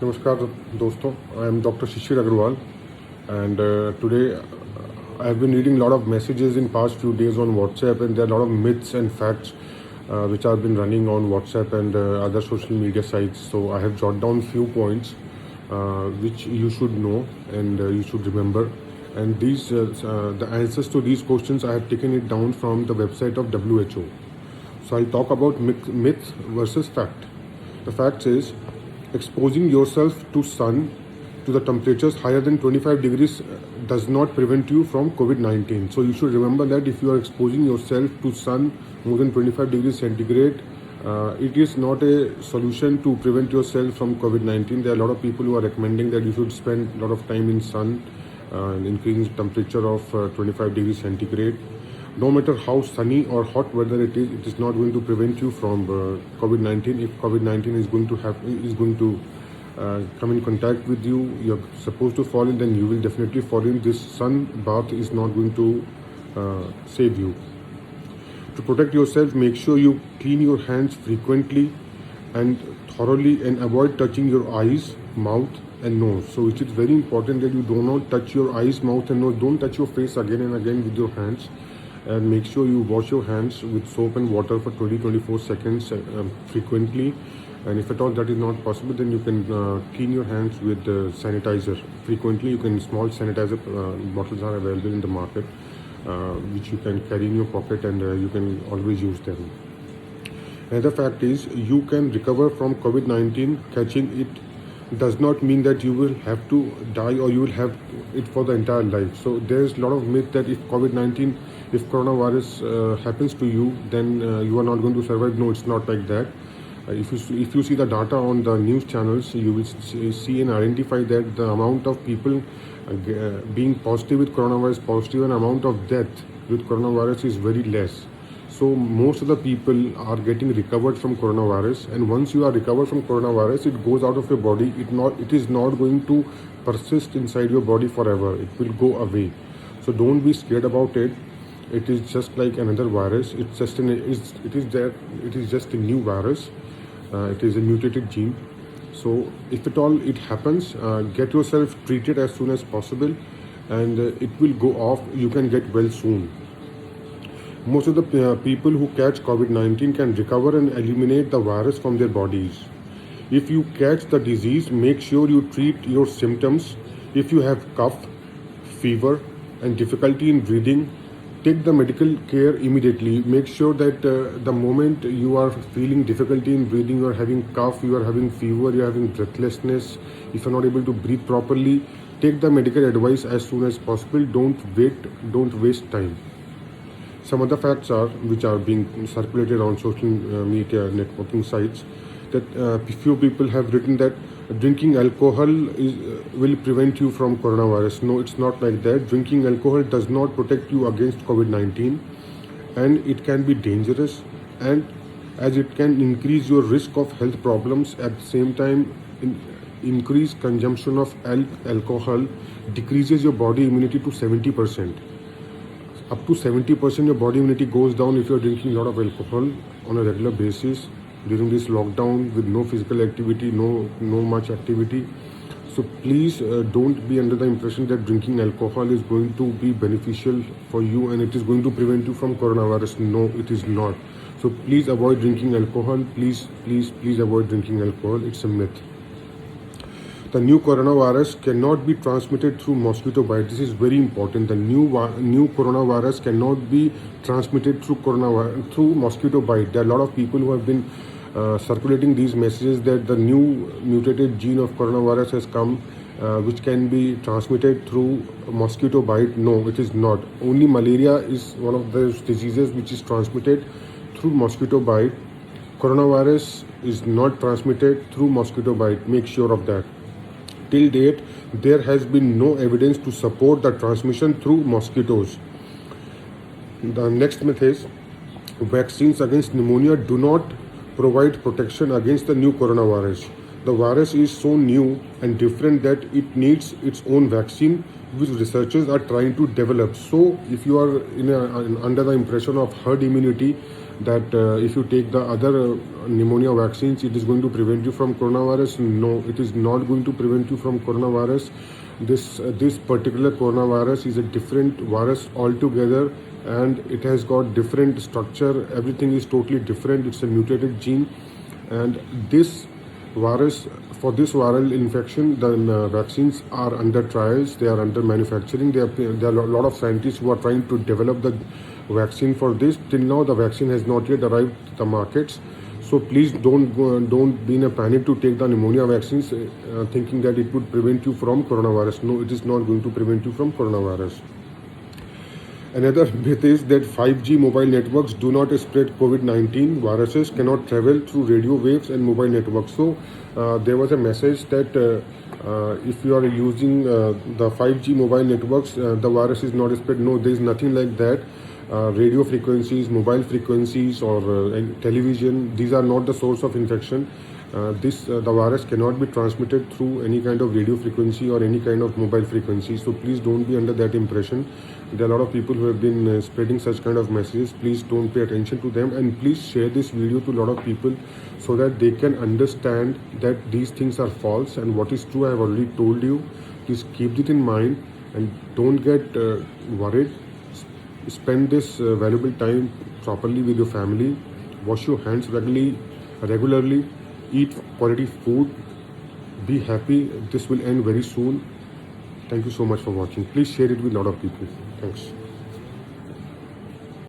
Namaskar दोस्तों, I am Dr. Shishir Agarwal and today I have been reading a lot of messages in past few days on WhatsApp, and there are a lot of myths and facts which have been running on WhatsApp and other social media sites. So I have jotted down few points which you should know and you should remember. And these the answers to these questions I have taken it down from the website of WHO. So I'll talk about myth versus fact. The fact is, exposing yourself to sun to the temperatures higher than 25 degrees does not prevent you from COVID-19. So you should remember that if you are exposing yourself to sun more than 25 degrees centigrade, it is not a solution to prevent yourself from COVID-19. There are a lot of people who are recommending that you should spend a lot of time in sun, increasing temperature of 25 degrees centigrade. No matter how sunny or hot weather it is not going to prevent you from COVID-19. If COVID-19 is going to come in contact with you, you're supposed to fall in, then you will definitely fall in. This sun bath is not going to save you. To protect yourself, make sure you clean your hands frequently and thoroughly, and avoid touching your eyes, mouth and nose. So it is very important that you do not touch your eyes, mouth and nose. Don't touch your face again and again with your hands. And make sure you wash your hands with soap and water for 20-24 seconds frequently. And if at all that is not possible, then you can clean your hands with sanitizer frequently. Small sanitizer bottles are available in the market, which you can carry in your pocket, and you can always use them. Another fact is, you can recover from COVID-19. Catching it does not mean that you will have to die or you will have it for the entire life. So there is a lot of myth that if coronavirus happens to you, then you are not going to survive. No, it's not like that. If you see the data on the news channels, you will see and identify that the amount of people being positive with coronavirus positive and amount of death with coronavirus is very less. So most of the people are getting recovered from coronavirus, and once you are recovered from coronavirus, it goes out of your body. It is not going to persist inside your body forever. It will go away. So don't be scared about it. It is just like another virus. It is just a new virus. It is a mutated gene. So if at all it happens, get yourself treated as soon as possible, and it will go off. You can get well soon. Most of the people who catch COVID-19 can recover and eliminate the virus from their bodies. If you catch the disease, make sure you treat your symptoms. If you have cough, fever and difficulty in breathing, take the medical care immediately. Make sure that the moment you are feeling difficulty in breathing, you are having cough, you are having fever, you are having breathlessness, if you are not able to breathe properly, take the medical advice as soon as possible. Don't waste time. Some other facts which are being circulated on social media networking sites, that few people have written that drinking alcohol will prevent you from coronavirus. No, it's not like that. Drinking alcohol does not protect you against COVID-19, and it can be dangerous, and as it can increase your risk of health problems. At the same time, increased consumption of alcohol decreases your body immunity to 70%. Up to 70% your body immunity goes down if you are drinking a lot of alcohol on a regular basis during this lockdown with no physical activity, no much activity. So please don't be under the impression that drinking alcohol is going to be beneficial for you and it is going to prevent you from coronavirus. No, it is not. So please avoid drinking alcohol. Please avoid drinking alcohol. It's a myth. The new coronavirus cannot be transmitted through mosquito bite. This is very important. The new coronavirus cannot be transmitted through mosquito bite. There are a lot of people who have been circulating these messages that the new mutated gene of coronavirus has come, which can be transmitted through mosquito bite. No, it is not. Only malaria is one of those diseases which is transmitted through mosquito bite. Coronavirus is not transmitted through mosquito bite. Make sure of that. Till date, there has been no evidence to support the transmission through mosquitoes. The next myth is, vaccines against pneumonia do not provide protection against the new coronavirus. The virus is so new and different that it needs its own vaccine, which researchers are trying to develop. So if you are under the impression of herd immunity, that if you take the other pneumonia vaccines, it is going to prevent you from coronavirus. No, it is not going to prevent you from coronavirus. This particular coronavirus is a different virus altogether, and it has got different structure. Everything is totally different. It's a mutated gene, and this virus, for this viral infection, the vaccines are under trials. They are under manufacturing. There are a lot of scientists who are trying to develop the vaccine for this. Till now, the vaccine has not yet arrived to the markets. So please don't be in a panic to take the pneumonia vaccines, thinking that it would prevent you from coronavirus. No, it is not going to prevent you from coronavirus. Another myth is that 5G mobile networks do not spread COVID-19. Viruses cannot travel through radio waves and mobile networks. So there was a message that if you are using the 5G mobile networks, the virus is not spread. No, there is nothing like that. Radio frequencies, mobile frequencies, or television, these are not the source of infection. The virus cannot be transmitted through any kind of radio frequency or any kind of mobile frequency. So please don't be under that impression. There are a lot of people who have been spreading such kind of messages. Please don't pay attention to them, and please share this video to a lot of people so that they can understand that these things are false and what is true I have already told you. Please keep it in mind and don't get worried. Spend this valuable time properly with your family. Wash your hands regularly. Eat quality food. Be happy. This will end very soon. Thank you so much for watching. Please share it with a lot of people. Thanks.